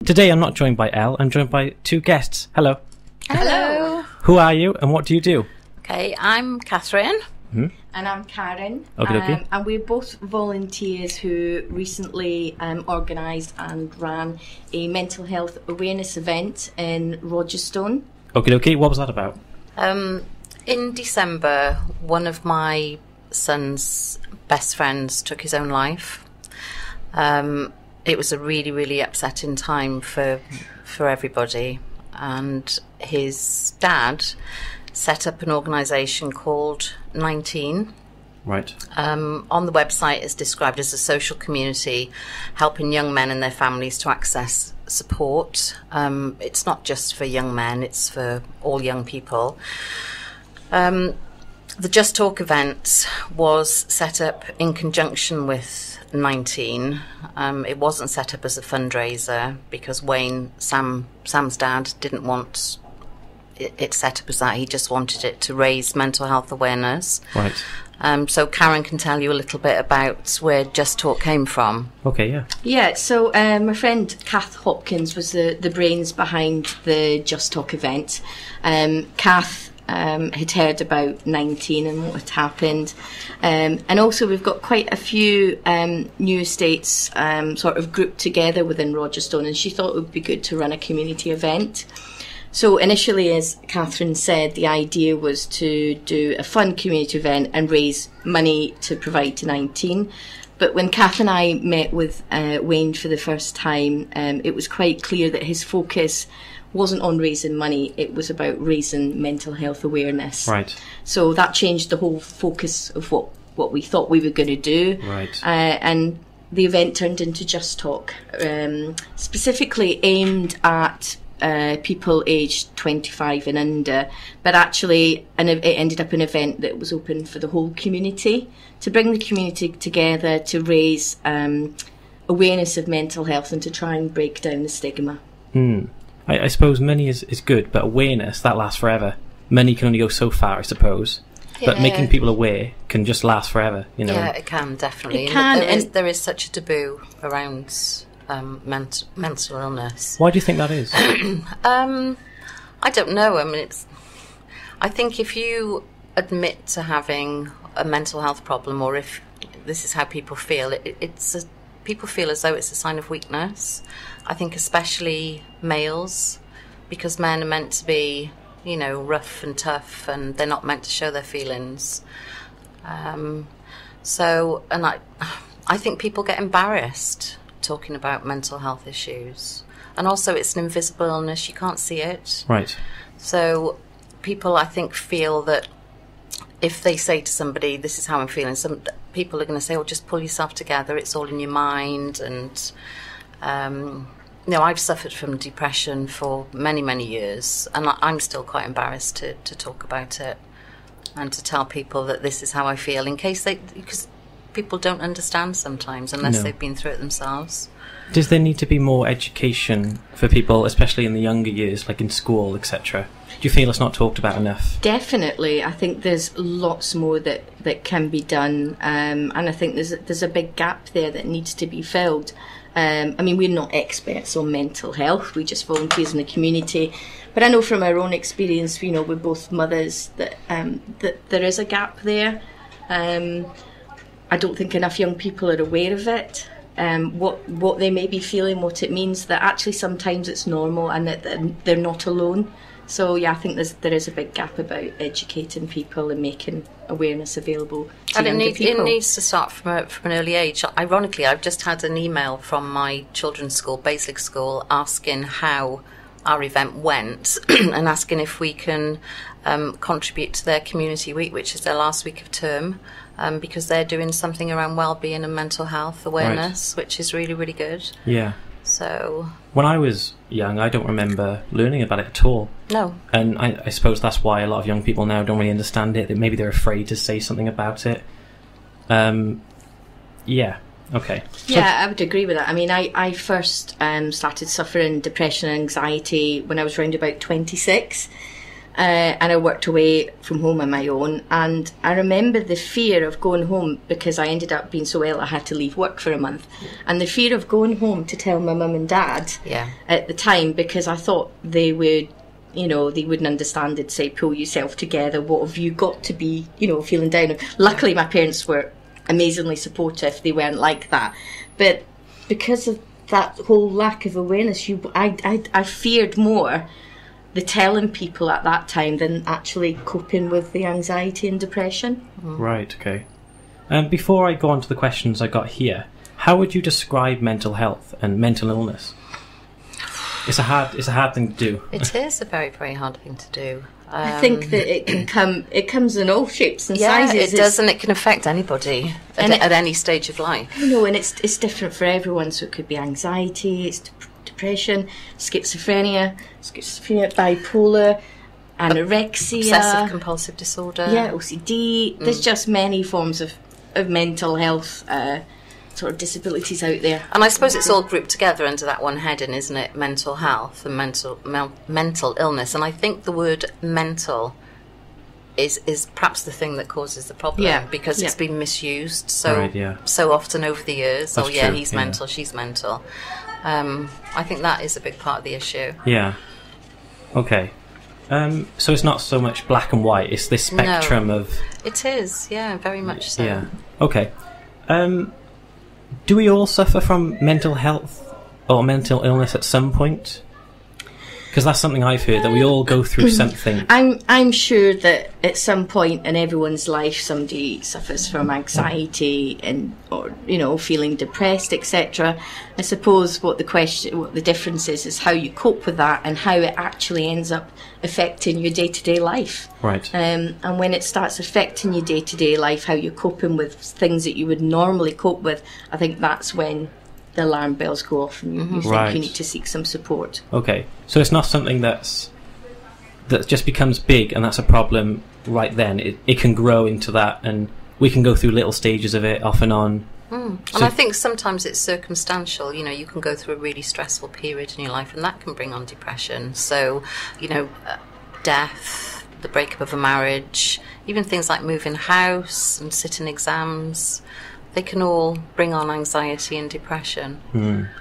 Today I'm not joined by Elle, I'm joined by two guests. Hello. Hello. Who are you and what do you do? Okay, I'm Katherine. And I'm Karen. Okay. And we're both volunteers who recently organised and ran a mental health awareness event in Rogerstone. Okay. What was that about? In December, one of my son's best friends took his own life. It was a really, really upsetting time for everybody. And his dad set up an organisation called 19. Right. On the website, it's described as a social community helping young men and their families to access support. It's not just for young men, it's for all young people. The Just Talk event was set up in conjunction with 19. It wasn't set up as a fundraiser because Wayne, Sam's dad, didn't want it set up as that. He just wanted it to raise mental health awareness. Right. So Karen can tell you a little bit about where Just Talk came from. Okay, yeah. Yeah, so my friend Kath Hopkins was the brains behind the Just Talk event. Kath had heard about 19 and what had happened. And also we've got quite a few new estates sort of grouped together within Rogerstone, and she thought it would be good to run a community event. So initially, as Katherine said, the idea was to do a fun community event and raise money to provide to 19. But when Kath and I met with Wayne for the first time, it was quite clear that his focus wasn't on raising money, it was about raising mental health awareness. Right. So that changed the whole focus of what we thought we were going to do. Right. And the event turned into Just Talk, specifically aimed at people aged 25 and under, but actually it ended up an event that was open for the whole community, to bring the community together to raise awareness of mental health and to try and break down the stigma. I suppose money is good, but awareness, that lasts forever. Money can only go so far, I suppose. Yeah. But making people aware can just last forever, you know. Yeah, it can, definitely. It can, and there is such a taboo around mental illness. Why do you think that is? I don't know. I mean, I think if you admit to having a mental health problem, or if this is how people feel, people feel as though it's a sign of weakness. I think especially males, because men are meant to be, you know, rough and tough, and they're not meant to show their feelings. And I think people get embarrassed talking about mental health issues, and also it's an invisible illness, you can't see it. Right. So people, I think, feel that if they say to somebody, this is how I'm feeling, some people are going to say, oh, just pull yourself together, it's all in your mind. And I've suffered from depression for many, many years, and I'm still quite embarrassed to talk about it and to tell people that this is how I feel, because people don't understand sometimes unless they've been through it themselves. Does there need to be more education for people, especially in the younger years, like in school, etc.? Do you feel it's not talked about enough? Definitely. I think there's lots more that can be done, and I think there's a big gap there that needs to be filled. I mean, we're not experts on mental health, we just volunteers in the community, but I know from our own experience, you know, we're both mothers, that there is a gap there. I don't think enough young people are aware of it, what they may be feeling, what it means, that actually sometimes it's normal and that they're not alone. So yeah, I think there is a big gap about educating people and making awareness available to younger people. It needs to start from an early age. Ironically, I've just had an email from my children's school, basic school, asking how our event went and asking if we can contribute to their community week, which is their last week of term, because they're doing something around well-being and mental health awareness, which is really, really good. Yeah. So when I was young, I don't remember learning about it at all. No. And I suppose that's why a lot of young people now don't really understand it. That maybe they're afraid to say something about it. Yeah. Okay. Yeah, I would agree with that. I mean, I first started suffering depression and anxiety when I was around about 26. and I worked away from home on my own. And I remember the fear of going home, because I ended up being so ill I had to leave work for a month. And the fear of going home to tell my mum and dad at the time, because I thought they would, you know, they wouldn't understand. They'd say, pull yourself together, what have you got to be, you know, feeling down. Luckily my parents were amazingly supportive, they weren't like that. But because of that whole lack of awareness, I feared more the telling people at that time than actually coping with the anxiety and depression. Right, okay. Before I go on to the questions I got here, how would you describe mental health and mental illness? It's a hard thing to do. It is a very, very hard thing to do. I think that it comes in all shapes and sizes. Yeah, it does, and it can affect anybody at any stage of life. You know, and it's different for everyone. So it could be anxiety, it's depression, schizophrenia, bipolar, anorexia, obsessive compulsive disorder. Yeah, OCD. There's just many forms of mental health sort of disabilities out there. And I suppose it's all grouped together under that one heading, isn't it? Mental health and mental illness. And I think the word mental is perhaps the thing that causes the problem, because it's been misused so often over the years. That's true, he's mental, she's mental. I think that is a big part of the issue. Yeah. Okay. So it's not so much black and white, it's this spectrum of... It is, yeah, very much so. Yeah. Okay. Do we all suffer from mental health or mental illness at some point? Because that's something I've heard, that we all go through something. I'm sure that at some point in everyone's life somebody suffers from anxiety or feeling depressed, etc. I suppose what the difference is how you cope with that and how it actually ends up affecting your day-to-day life. Right. And when it starts affecting your day-to-day life, how you're coping with things that you would normally cope with, I think that's when the alarm bells go off and you think you need to seek some support. Okay, so it's not something that just becomes big and that's a problem right then. It can grow into that, and we can go through little stages of it off and on. And I think sometimes it's circumstantial. You know, you can go through a really stressful period in your life and that can bring on depression. So, death, the breakup of a marriage, even things like moving house and sitting exams, they can all bring on anxiety and depression.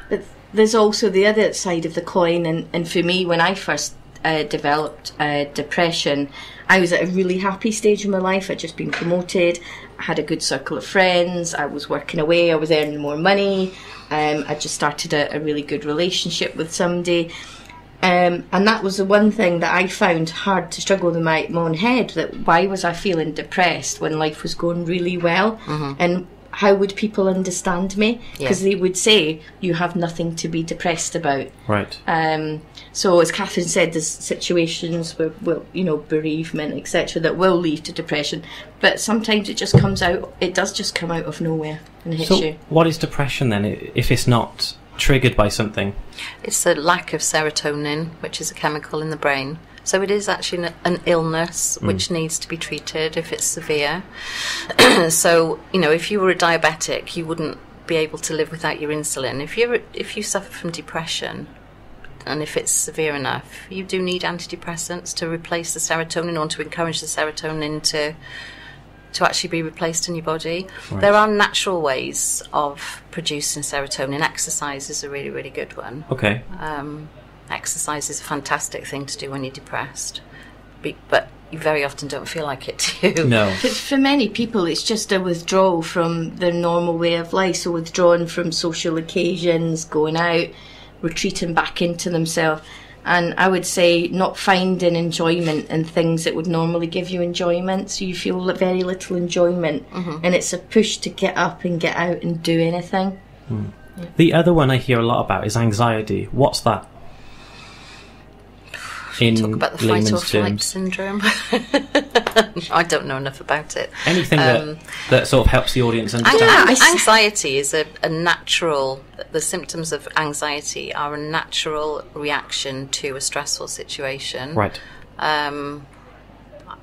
But there's also the other side of the coin, and for me, when I first developed depression, I was at a really happy stage in my life. I'd just been promoted, I had a good circle of friends, I was working away, I was earning more money, I just started a really good relationship with somebody. And that was the one thing that I found hard to struggle with in my own head, that why was I feeling depressed when life was going really well? And how would people understand me? Because they would say, you have nothing to be depressed about. Right. So as Katherine said, there's situations where, bereavement, etc., that will lead to depression. But sometimes it does just come out of nowhere and hits you. What is depression then, if it's not triggered by something? It's a lack of serotonin, which is a chemical in the brain. So it is actually an illness which needs to be treated if it's severe. So, if you were a diabetic, you wouldn't be able to live without your insulin. If you suffer from depression, and if it's severe enough, you do need antidepressants to replace the serotonin or to encourage the serotonin to actually be replaced in your body. Right. There are natural ways of producing serotonin. Exercise is a really, really good one. Okay. Exercise is a fantastic thing to do when you're depressed, but you very often don't feel like it, do you? No. For many people, it's just a withdrawal from their normal way of life, so withdrawing from social occasions, going out, retreating back into themselves. And I would say not finding enjoyment in things that would normally give you enjoyment, so you feel very little enjoyment, and it's a push to get up and get out and do anything. Yeah. The other one I hear a lot about is anxiety. What's that? Talk about the fight or flight syndrome. I don't know enough about it. Anything that sort of helps the audience understand. Anxiety is a natural. The symptoms of anxiety are a natural reaction to a stressful situation. Right.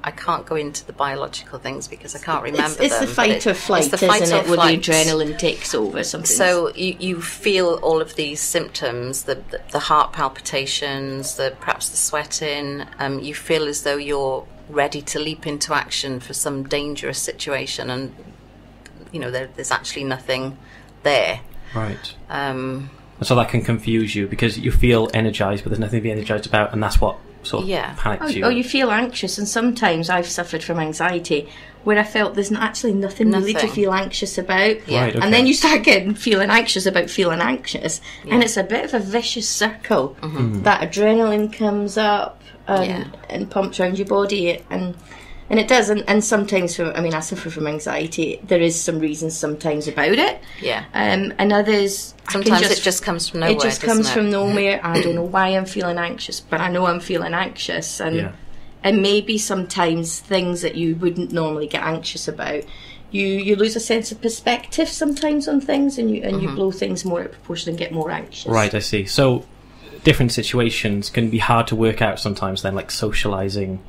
I can't go into the biological things because I can't remember it's them. The fight or flight, it's the fight isn't or it, where flight. the adrenaline takes over something. So you feel all of these symptoms, the heart palpitations, perhaps the sweating. You feel as though you're ready to leap into action for some dangerous situation, and there's actually nothing there. Right. So that can confuse you because you feel energised, but there's nothing to be energised about, and that's what sort of panics you. Oh, you feel anxious, and sometimes I've suffered from anxiety where I felt there's actually nothing really to feel anxious about. Yeah. Right, okay. And then you start feeling anxious about feeling anxious, and it's a bit of a vicious circle. That adrenaline comes up and pumps around your body, and it does, and sometimes, I suffer from anxiety. There is some reasons sometimes about it. Yeah. And others... Sometimes it just comes from nowhere, It just comes from nowhere. I don't know why I'm feeling anxious, but I know I'm feeling anxious. And maybe sometimes things that you wouldn't normally get anxious about, you lose a sense of perspective sometimes on things, and you blow things more out of proportion and get more anxious. Right, I see. So different situations can be hard to work out sometimes then, like socialising,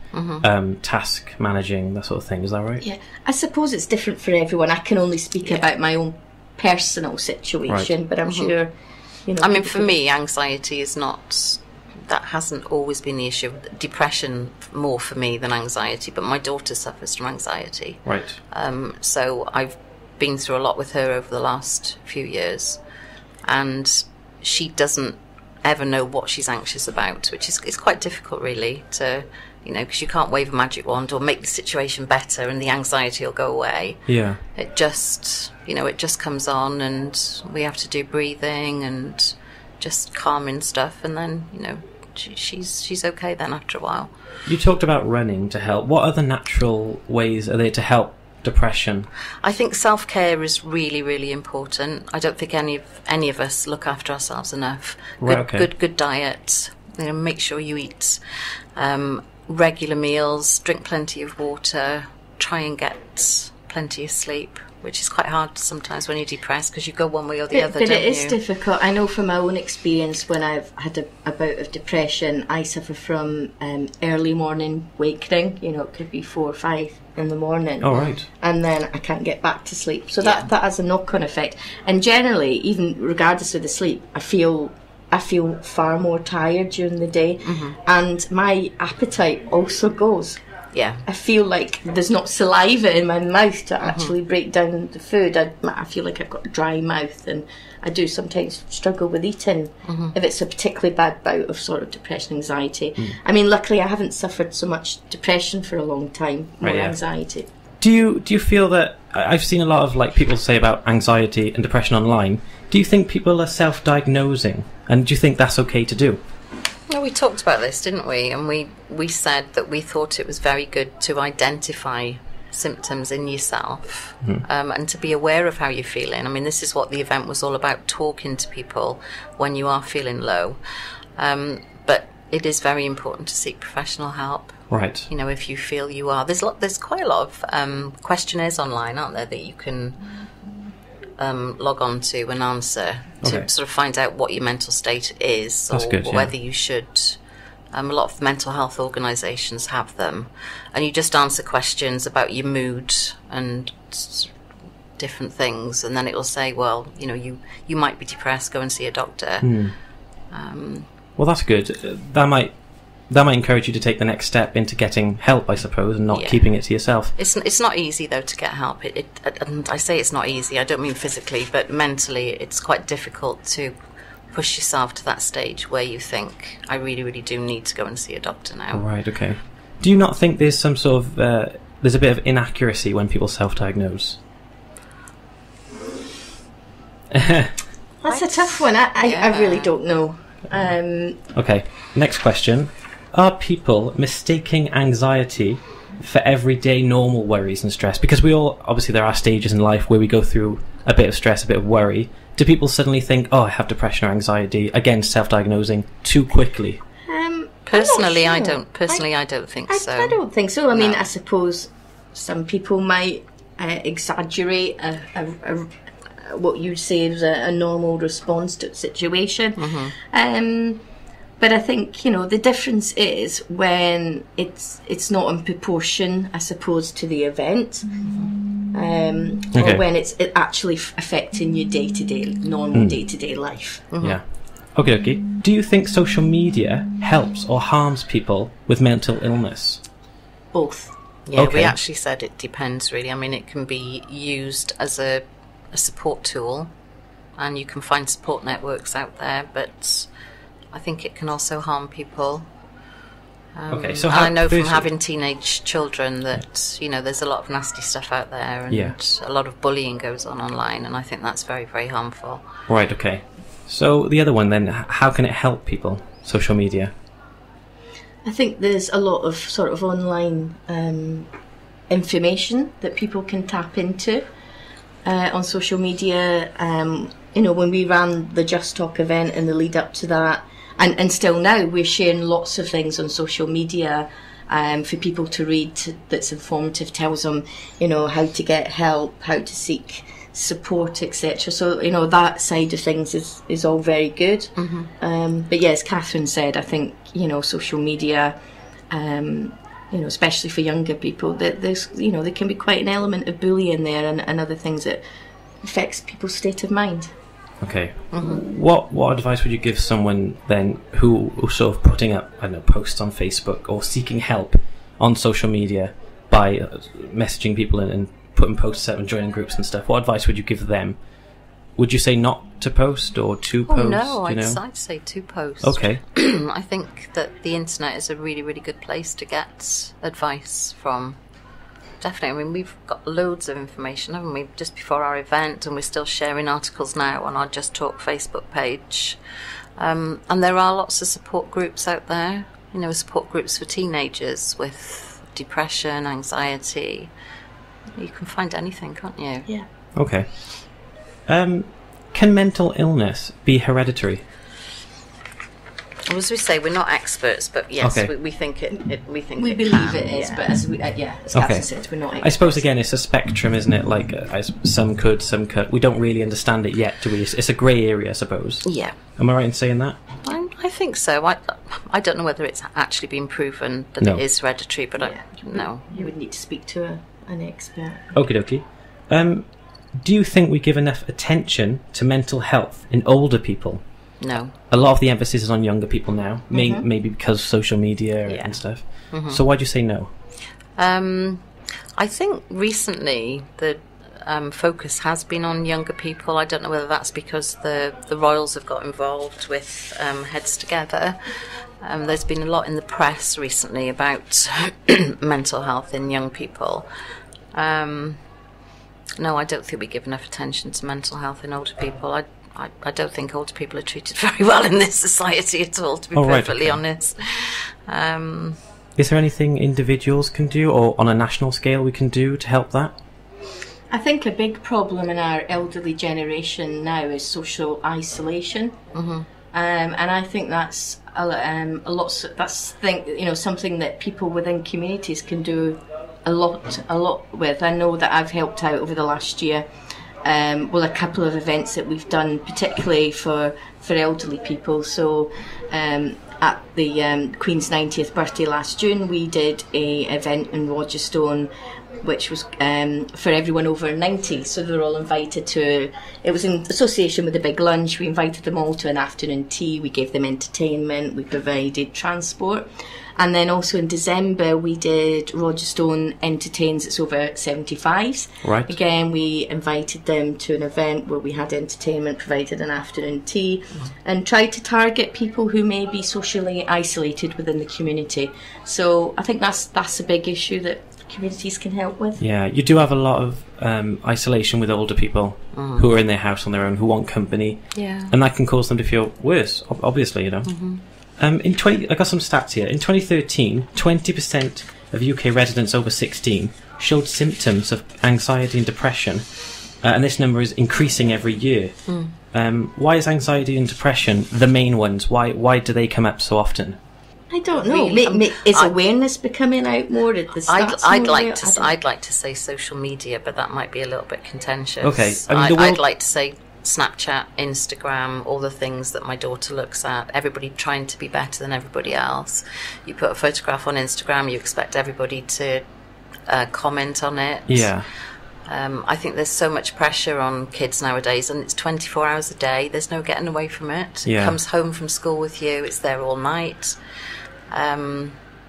task managing, that sort of thing. Is that right? Yeah. I suppose it's different for everyone. I can only speak about my own personal situation, but I'm sure, for me, anxiety is not... That hasn't always been the issue. Depression more for me than anxiety, but my daughter suffers from anxiety. Right. So I've been through a lot with her over the last few years, and she doesn't ever know what she's anxious about, which is quite difficult, really, to, because you can't wave a magic wand or make the situation better and the anxiety will go away. Yeah. It just, it just comes on, and we have to do breathing and just calming stuff, and then, she's okay then after a while. You talked about running to help. What other natural ways are there to help depression? I think self-care is really, really important. I don't think any of us look after ourselves enough. Good diet. Make sure you eat regular meals, drink plenty of water, try and get plenty of sleep, which is quite hard sometimes when you're depressed because you go one way or the other, but don't it is you? difficult. I know from my own experience, when I've had a bout of depression, I suffer from early morning wakening. It could be 4 or 5 in the morning. Oh, right. And then I can't get back to sleep. So that has a knock-on effect. And generally, even regardless of the sleep, I feel far more tired during the day, and my appetite also goes. Yeah. I feel like there's not saliva in my mouth to actually break down the food. I feel like I've got a dry mouth, and I do sometimes struggle with eating if it's a particularly bad bout of sort of depression, anxiety. Luckily I haven't suffered so much depression for a long time, more anxiety. Do you feel that... I've seen a lot of people say about anxiety and depression online. Do you think people are self-diagnosing, and do you think that's okay to do? Well, we talked about this, didn't we? And we said that we thought it was very good to identify symptoms in yourself, and to be aware of how you're feeling. This is what the event was all about, talking to people when you are feeling low. But it is very important to seek professional help. Right. If you feel you are. There's quite a lot of questionnaires online, aren't there, that you can log on to and answer to sort of find out what your mental state is, or whether you should. A lot of mental health organisations have them, and you just answer questions about your mood and different things, and then it will say, well, you might be depressed, go and see a doctor. Well, that's good. That might encourage you to take the next step into getting help, I suppose, and not keeping it to yourself. It's not easy, though, to get help. And I say it's not easy, I don't mean physically, but mentally it's quite difficult to push yourself to that stage where you think, I really, really do need to go and see a doctor now. Right, okay. Do you not think there's some sort of... there's a bit of inaccuracy when people self-diagnose? That's a tough one. I really don't know. Okay, next question. Are people mistaking anxiety for everyday normal worries and stress? Because we all, obviously there are stages in life where we go through a bit of stress, a bit of worry. Do people suddenly think, I have depression or anxiety, again self-diagnosing too quickly? Personally, I don't think so. I don't think so. I suppose some people might exaggerate what you'd say is a normal response to a situation. But I think, the difference is when it's not in proportion, I suppose, to the event, or when it's actually affecting your normal day-to-day life. Yeah. Okay. Do you think social media helps or harms people with mental illness? Both. Yeah, we actually said it depends, really. I mean, it can be used as a support tool, and you can find support networks out there, but I think it can also harm people. So I know from having teenage children that, there's a lot of nasty stuff out there, and a lot of bullying goes on online, and I think that's very, very harmful. Right, okay. So the other one then, how can it help people, social media? I think there's a lot of sort of online information that people can tap into on social media. When we ran the Just Talk event and the lead up to that, and still now, we're sharing lots of things on social media for people to read that's informative, tells them, how to get help, how to seek support, etc. So, that side of things is all very good. But yeah, as Katherine said, I think, social media, especially for younger people, that there's, there can be quite an element of bullying there and other things that affects people's state of mind. Okay. What advice would you give someone then who sort of putting up, posts on Facebook or seeking help on social media by messaging people and putting posts out and joining groups and stuff? What advice would you give them? Would you say not to post or to post? No, I'd say to post. Okay. I think that the internet is a really, really good place to get advice from. Definitely. I mean, we've got loads of information, haven't we, just before our event, and we're still sharing articles now on our Just Talk Facebook page. And there are lots of support groups out there, support groups for teenagers with depression, anxiety. You can find anything, can't you? Yeah. Okay. Can mental illness be hereditary? Well, as we say, we're not experts, but yes, we think it. We believe it is, but as Katherine said, we're not experts. I suppose again, it's a spectrum, isn't it? Like some could, some could. We don't really understand it yet, do we? It's a grey area, I suppose. Yeah. Am I right in saying that? I think so. I don't know whether it's actually been proven that it is hereditary, but you would need to speak to an expert. Okie dokie. Do you think we give enough attention to mental health in older people? No. A lot of the emphasis is on younger people now, maybe because of social media and stuff. So why do you say no? I think recently the focus has been on younger people. I don't know whether that's because the Royals have got involved with Heads Together. There's been a lot in the press recently about mental health in young people. No, I don't think we give enough attention to mental health in older people. I don't think older people are treated very well in this society at all, to be perfectly honest. Is there anything individuals can do, or on a national scale we can do to help that? I think a big problem in our elderly generation now is social isolation, and I think that's something that people within communities can do a lot with. I know that I've helped out over the last year. A couple of events that we've done, particularly for elderly people. So at the Queen's 90th birthday last June, we did a event in Rogerstone, which was for everyone over 90. So they were all invited to. It was in association with a big lunch. We invited them all to an afternoon tea. We gave them entertainment. We provided transport. And then also in December, we did Rogerstone Entertains It's Over 75s. Right. Again, we invited them to an event where we had entertainment, provided an afternoon tea, and tried to target people who may be socially isolated within the community. So I think that's a big issue that communities can help with. Yeah, you do have a lot of isolation with older people who are in their house on their own, who want company. Yeah. And that can cause them to feel worse, obviously, I got some stats here. In 2013, 20% of UK residents over 16 showed symptoms of anxiety and depression, and this number is increasing every year. Why is anxiety and depression the main ones? Why do they come up so often? I don't know. Is awareness becoming out more at the start? I'd like to say social media, but that might be a little bit contentious. Okay, I'd like to say Snapchat, Instagram, all the things that my daughter looks at, everybody trying to be better than everybody else. You put a photograph on Instagram, you expect everybody to comment on it. Yeah. I think there's so much pressure on kids nowadays, and it's 24 hours a day. There's no getting away from it. Yeah. It comes home from school with you. It's there all night.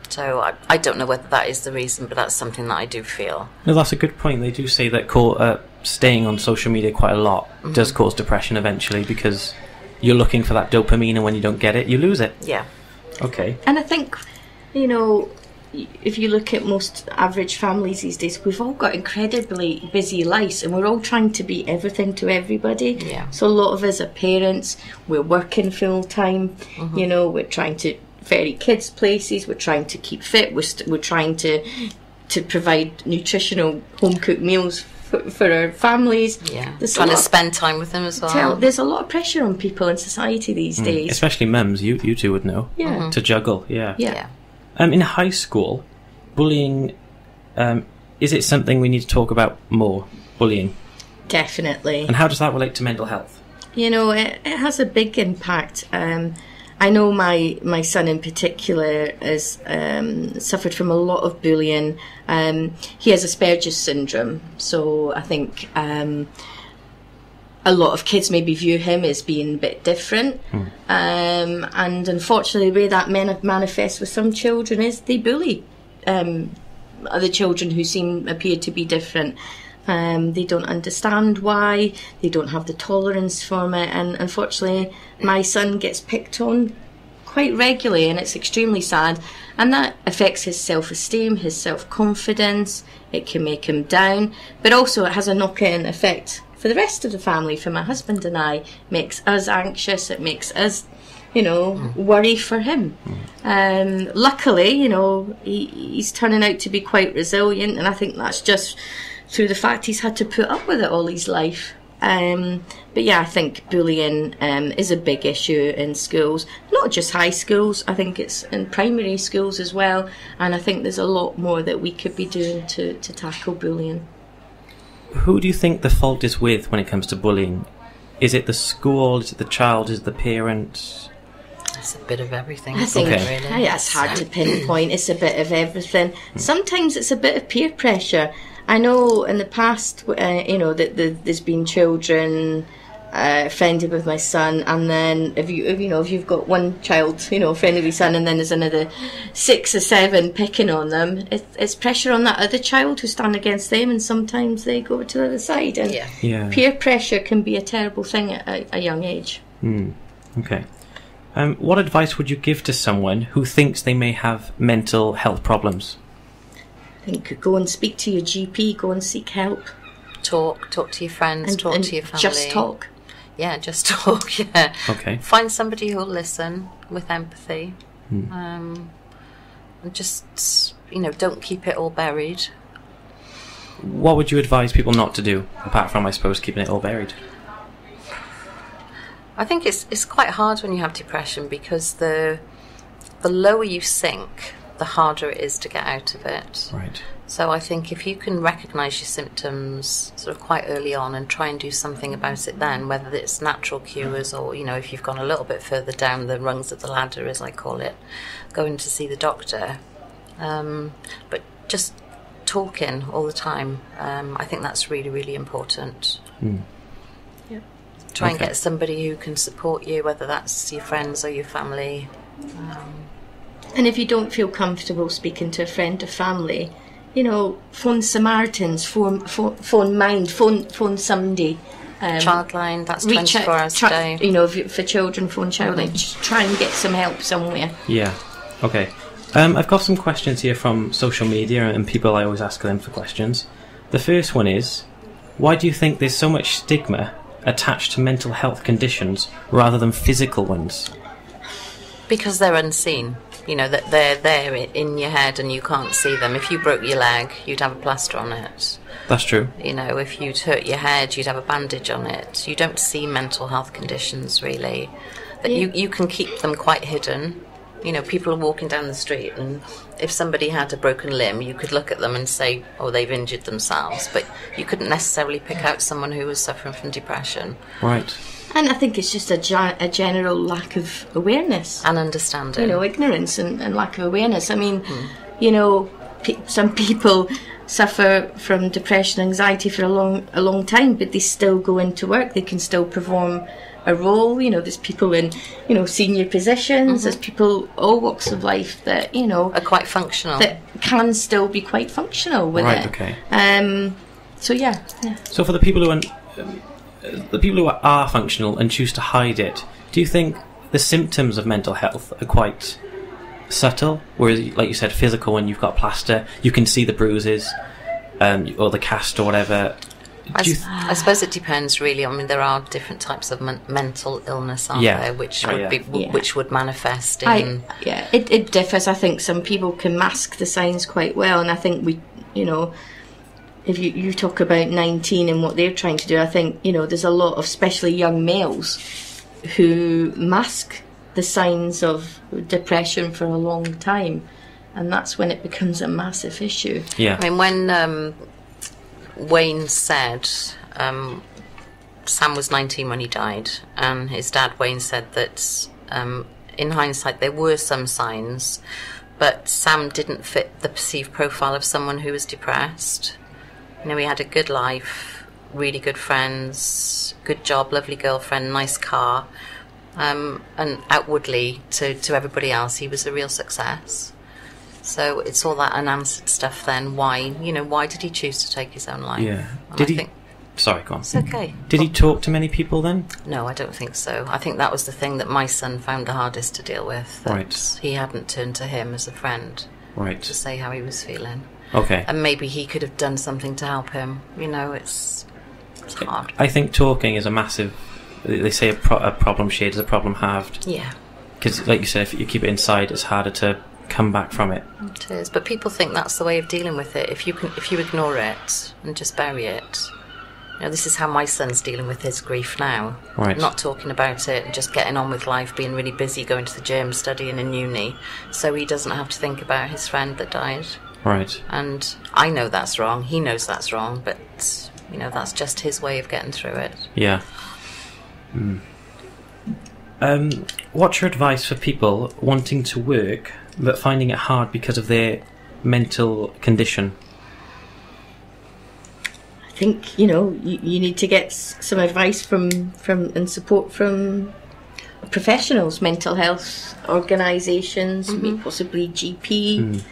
So I don't know whether that is the reason, but that's something that I do feel. No, that's a good point. They do say that staying on social media quite a lot does cause depression eventually, because you're looking for that dopamine, and when you don't get it, you lose it. Yeah. Okay. And I think, you know, if you look at most average families these days, we've all got incredibly busy lives, and we're all trying to be everything to everybody. Yeah. So a lot of us are parents, we're working full time, you know, we're trying to ferry kids places, we're trying to keep fit, we're trying to provide nutritional home cooked meals for our families. Yeah. Trying to spend time with them as well. There's a lot of pressure on people in society these days. Especially mums, you two would know. Yeah. To juggle, yeah. Yeah. In high school, bullying, is it something we need to talk about more, bullying? Definitely. And how does that relate to mental health? You know, it has a big impact. I know my son in particular has suffered from a lot of bullying. He has Asperger's syndrome, so I think a lot of kids maybe view him as being a bit different. And unfortunately, the way that manifests with some children is they bully other children who appear to be different. They don't understand why, they don't have the tolerance for it, and unfortunately my son gets picked on quite regularly, and it's extremely sad, and that affects his self-esteem, his self-confidence. It can make him down, but also it has a knock-on effect for the rest of the family. For my husband and I, it makes us anxious, it makes us, you know, worry for him. Luckily, you know, he's turning out to be quite resilient, and I think that's just through the fact he's had to put up with it all his life. But yeah, I think bullying is a big issue in schools, not just high schools. I think it's in primary schools as well, and I think there's a lot more that we could be doing to tackle bullying. Who do you think the fault is with when it comes to bullying? Is it the school? Is it the child? Is it the parents? It's a bit of everything. I think really. It's hard to pinpoint. It's a bit of everything. Sometimes it's a bit of peer pressure. I know in the past, you know, that there's been children friended with my son, and then if you've got one child, you know, friendly with your son, and then there's another 6 or 7 picking on them, it's pressure on that other child who stand against them, and sometimes they go to the other side. And peer pressure can be a terrible thing at a young age. Okay. What advice would you give to someone who thinks they may have mental health problems? I think go and speak to your GP, go and seek help. Talk to your friends, talk to your family. Just talk. Yeah, just talk, yeah. Okay. Find somebody who'll listen with empathy. And just, you know, don't keep it all buried. What would you advise people not to do, apart from, I suppose, keeping it all buried? I think it's quite hard when you have depression, because the lower you sink, the harder it is to get out of it. Right. So I think if you can recognise your symptoms sort of quite early on and try and do something about it then, whether it's natural cures or, you know, if you've gone a little bit further down the rungs of the ladder, as I call it, going to see the doctor. But just talking all the time, I think that's really, really important. Yeah. Try and get somebody who can support you, whether that's your friends or your family. And if you don't feel comfortable speaking to a friend or family, you know, phone Samaritans, phone Mind, phone somebody. Childline, that's 24 hours a day. You know, for children, phone Childline. Just try and get some help somewhere. Yeah, okay. I've got some questions here from social media and people I always ask them for questions. The first one is, why do you think there's so much stigma attached to mental health conditions rather than physical ones? Because they're unseen. You know, that they're there in your head and you can't see them. If you broke your leg, you'd have a plaster on it. That's true. You know, if you'd hurt your head, you'd have a bandage on it. You don't see mental health conditions, really. But you can keep them quite hidden. You know, people are walking down the street, and if somebody had a broken limb, you could look at them and say, oh, they've injured themselves, but you couldn't necessarily pick out someone who was suffering from depression. Right. And I think it's just a general lack of awareness. And understanding. You know, ignorance and lack of awareness. I mean, you know, some people suffer from depression, anxiety for a long time, but they still go into work. They can still perform a role. You know, there's people in, you know, senior positions. There's people all walks of life that, you know, are quite functional. That can still be quite functional with it. Right. Okay. So yeah. So for the people who are functional and choose to hide it, do you think the symptoms of mental health are quite subtle? Whereas, like you said, physical, when you've got plaster, you can see the bruises, or the cast or whatever. I suppose it depends, really. I mean, there are different types of mental illness, aren't there, which would manifest in... It differs. I think some people can mask the signs quite well, and I think we, you know, if you talk about 19 and what they're trying to do, I think, you know, there's a lot of, especially young males, who mask the signs of depression for a long time, and that's when it becomes a massive issue. Yeah. I mean, when Wayne said Sam was 19 when he died, and his dad Wayne said that in hindsight there were some signs, but Sam didn't fit the perceived profile of someone who was depressed. You know, he had a good life, really good friends, good job, lovely girlfriend, nice car, and outwardly to everybody else he was a real success. So it's all that unanswered stuff then. Why did he choose to take his own life? Yeah. Sorry, go on. It's okay. Did he talk to many people then? No, I don't think so. I think that was the thing that my son found the hardest to deal with. That he hadn't turned to him as a friend to say how he was feeling. Okay. And maybe he could have done something to help him. You know, it's hard. I think talking is a massive... They say a problem shared is a problem halved. Yeah. Because, like you said, if you keep it inside, it's harder to come back from it. It is, but people think that's the way of dealing with it. If you ignore it and just bury it, you know, this is how my son's dealing with his grief now. Right. Not talking about it and just getting on with life, being really busy, going to the gym, studying in uni, so he doesn't have to think about his friend that died. Right. And I know that's wrong. He knows that's wrong, but you know, that's just his way of getting through it. Yeah. What's your advice for people wanting to work but finding it hard because of their mental condition? I think, you know, you need to get some advice from and support from professionals, mental health organisations, possibly GP,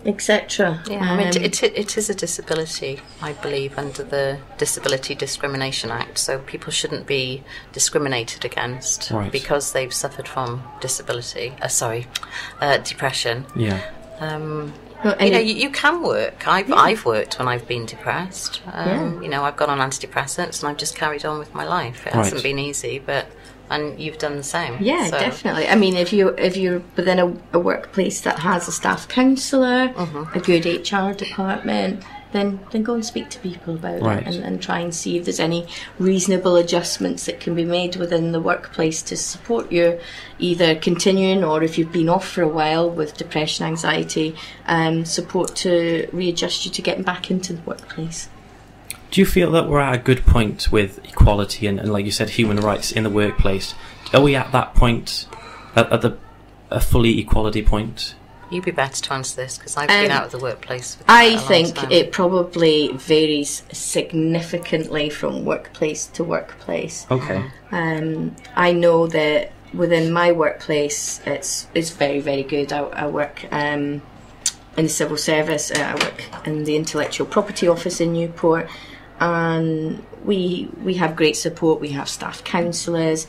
etc. Yeah, I mean, it is a disability, I believe, under the Disability Discrimination Act, so people shouldn't be discriminated against because they've suffered from depression. Yeah. You know, you can work. I've worked when I've been depressed. You know, I've gone on antidepressants and I've just carried on with my life. It hasn't been easy, and you've done the same. Yeah, so. Definitely. I mean, if you're within a workplace that has a staff counsellor, a good HR department, then go and speak to people about it and try and see if there's any reasonable adjustments that can be made within the workplace to support you either continuing, or if you've been off for a while with depression, anxiety, support to readjust you to getting back into the workplace. Do you feel that we're at a good point with equality and like you said, human rights in the workplace? Are we at that point, at a fully equality point? You'd be better to answer this, because I've been out of the workplace for I think it probably varies significantly from workplace to workplace. Okay. I know that within my workplace, it's very, very good. I work in the civil service. I work in the intellectual property office in Newport, and we have great support. We have staff counsellors.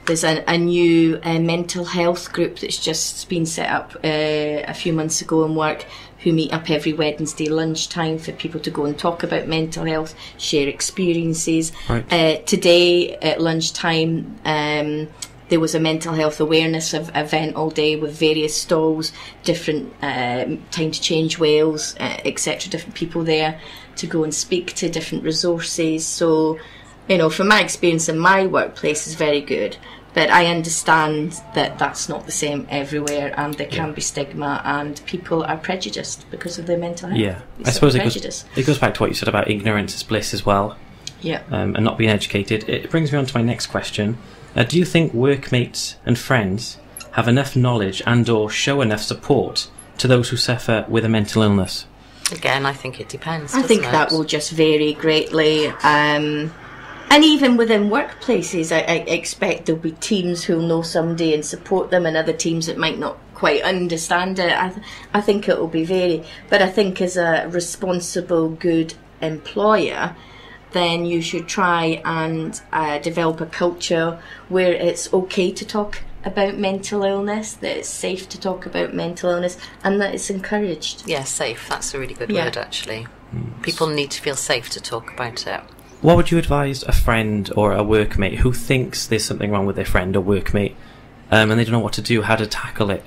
There's a new mental health group that's just been set up a few months ago in work, who meet up every Wednesday lunchtime for people to go and talk about mental health, share experiences. Today at lunchtime, there was a mental health awareness event all day with various stalls, different Time to Change Wales, etc., different people there to go and speak to different resources. So, you know, from my experience in my workplace is very good. But I understand that that's not the same everywhere, and there can be stigma, and people are prejudiced because of their mental health. Yeah, I suppose it goes back to what you said about ignorance is bliss as well. Yeah. And not being educated. It brings me on to my next question. Do you think workmates and friends have enough knowledge and or show enough support to those who suffer with a mental illness? Again, I think it depends. I think that will just vary greatly. And even within workplaces, I expect there'll be teams who'll know somebody and support them, and other teams that might not quite understand it. I think it will be vary. But I think as a responsible, good employer, then you should try and develop a culture where it's okay to talk about mental illness, that it's safe to talk about mental illness, and that it's encouraged. Yeah, safe. That's a really good word, actually. People need to feel safe to talk about it. What would you advise a friend or a workmate who thinks there's something wrong with their friend or workmate, and they don't know what to do, how to tackle it?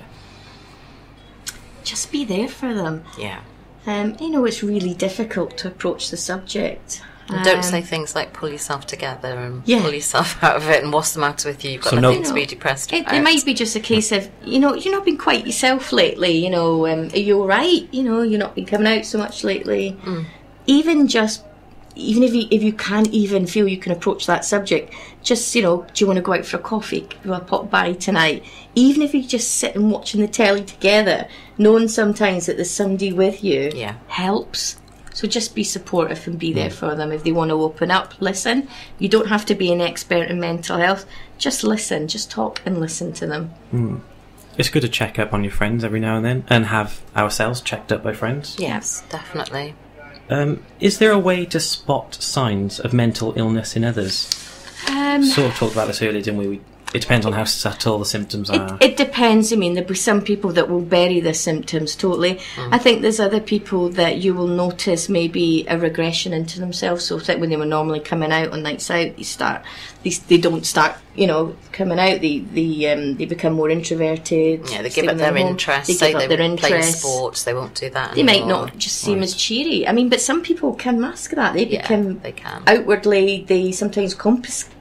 Just be there for them. Yeah. It's really difficult to approach the subject. And don't say things like pull yourself together and pull yourself out of it and what's the matter with you? You've got nothing to be depressed about. It might be just a case of, you've not been quite yourself lately, are you alright? You've not been coming out so much lately. Even if you can't even feel you can approach that subject, just, do you want to go out for a coffee? Do a pop by tonight? Even if you just sit and watching the telly together, knowing sometimes that there's somebody with you helps. So just be supportive and be there for them. If they want to open up, listen. You don't have to be an expert in mental health. Just listen. Just talk and listen to them. It's good to check up on your friends every now and then, and have ourselves checked up by friends. Yes, definitely. Is there a way to spot signs of mental illness in others? Sort of talked about this earlier, didn't we? It depends on how subtle the symptoms are. It depends. I mean, there'll be some people that will bury the symptoms totally. I think there's other people that you will notice maybe a regression into themselves. So when they were normally coming out on nights out, they don't start, coming out. They become more introverted. Yeah, they give up their interests. They give up their interests. Play sports, they won't do that anymore. They might not just seem as cheery. I mean, but some people can mask that. They can. Outwardly, they sometimes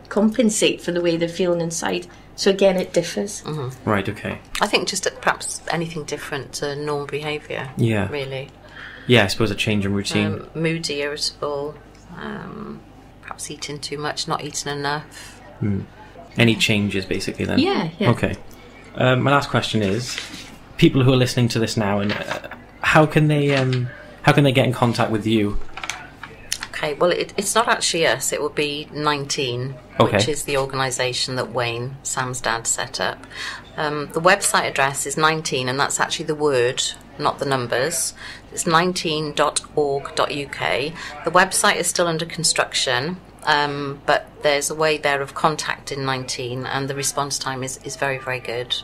compensate for the way they're feeling inside. So again, it differs. Right, okay. I think just perhaps anything different to normal behaviour. Yeah. Really. Yeah, I suppose a change in routine. Moody, irritable, perhaps eating too much, not eating enough. Any changes, basically, then? Yeah. Okay. My last question is, people who are listening to this now, and how can they get in contact with you? Okay, well, it's not actually us. It will be 19, which is the organisation that Wayne, Sam's dad, set up. The website address is 19, and that's actually the word, not the numbers. It's 19.org.uk. The website is still under construction, but there's a way there of contacting 19, and the response time is very, very good.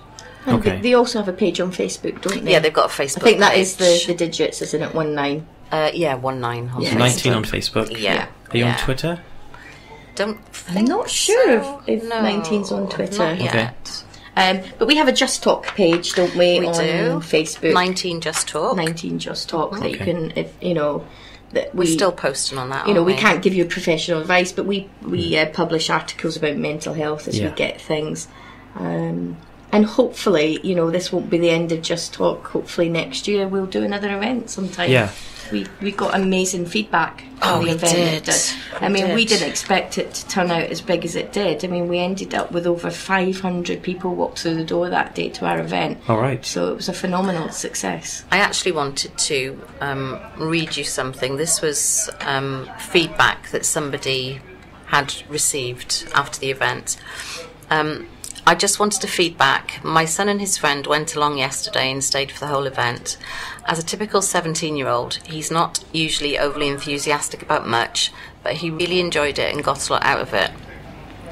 And they also have a page on Facebook, don't they? Yeah, they've got a Facebook page. I think that is the digits, isn't it? 19. 19 on Facebook. 19 on Facebook. Yeah. Are you on Twitter? I'm not sure if 19's on Twitter. Not yet. But we have a Just Talk page, don't we? We on do. Facebook. 19 Just Talk. 19 Just Talk. That you can, we're still posting on that. We can't give you professional advice, but we publish articles about mental health as we get things. And hopefully, this won't be the end of Just Talk. Hopefully next year we'll do another event sometime. Yeah. We got amazing feedback on the event. We didn't expect it to turn out as big as it did. I mean, we ended up with over 500 people walk through the door that day to our event. All right. So it was a phenomenal success. I actually wanted to read you something. This was feedback that somebody had received after the event. I just wanted to feedback. My son and his friend went along yesterday and stayed for the whole event. As a typical 17-year-old, he's not usually overly enthusiastic about much, but he really enjoyed it and got a lot out of it.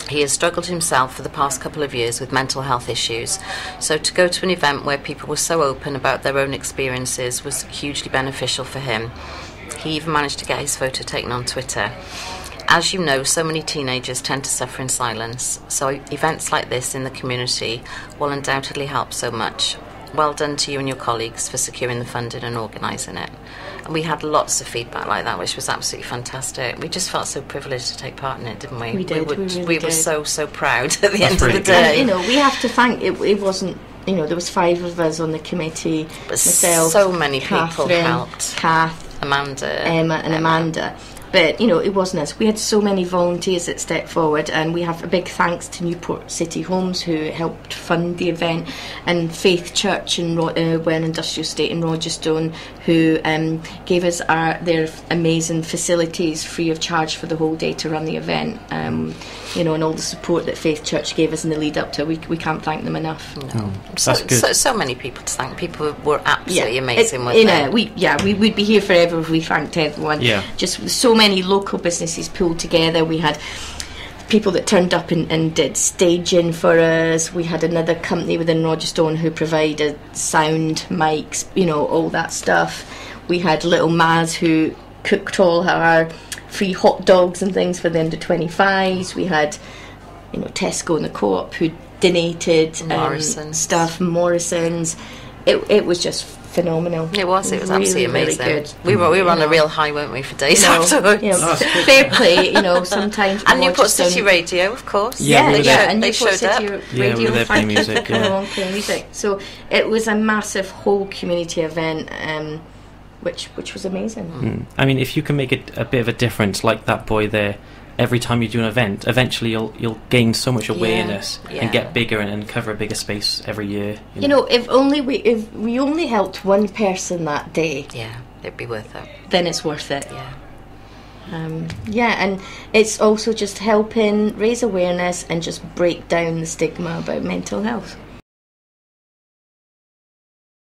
He has struggled himself for the past couple of years with mental health issues, so to go to an event where people were so open about their own experiences was hugely beneficial for him. He even managed to get his photo taken on Twitter. As you know, so many teenagers tend to suffer in silence, so events like this in the community will undoubtedly help so much. well done to you and your colleagues for securing the funding and organising it. And we had lots of feedback like that, which was absolutely fantastic. We just felt so privileged to take part in it, didn't we? We did. We were so proud at the end really of the day. And, we have to thank it wasn't. There was 5 of us on the committee. But myself, so many people Katherine, helped. Kath, Amanda, Emma, and Amanda. But, it wasn't us. We had so many volunteers that stepped forward, and we have a big thanks to Newport City Homes, who helped fund the event, and Faith Church in Welland Industrial Estate in Rogerstone, who gave us their amazing facilities free of charge for the whole day to run the event. And all the support that Faith Church gave us in the lead up to it, we can't thank them enough. No. That's good. So many people to thank. People were absolutely amazing with it. We'd be here forever if we thanked everyone. Yeah. Just so many local businesses pulled together. We had people that turned up and did staging for us. We had another company within Rogerstone who provided sound, mics, all that stuff. We had Little Maz who cooked all our free hot dogs and things for the under 25s. We had Tesco and the Co-op who donated stuff, Morrison's. It was just phenomenal. It was really, absolutely amazing. really good. We were on a real high, weren't we, for days afterwards? Fair play, sometimes. And Newport City Radio, of course. And they Newport showed City up. Radio, with their play music. Play music. So it was a massive whole community event, which was amazing. I mean, if you can make a bit of a difference, like that boy there, every time you do an event, eventually you'll gain so much awareness and get bigger and cover a bigger space every year. If we only helped one person that day, it'd be worth it. Then it's worth it. And it's also just helping raise awareness and just break down the stigma about mental health.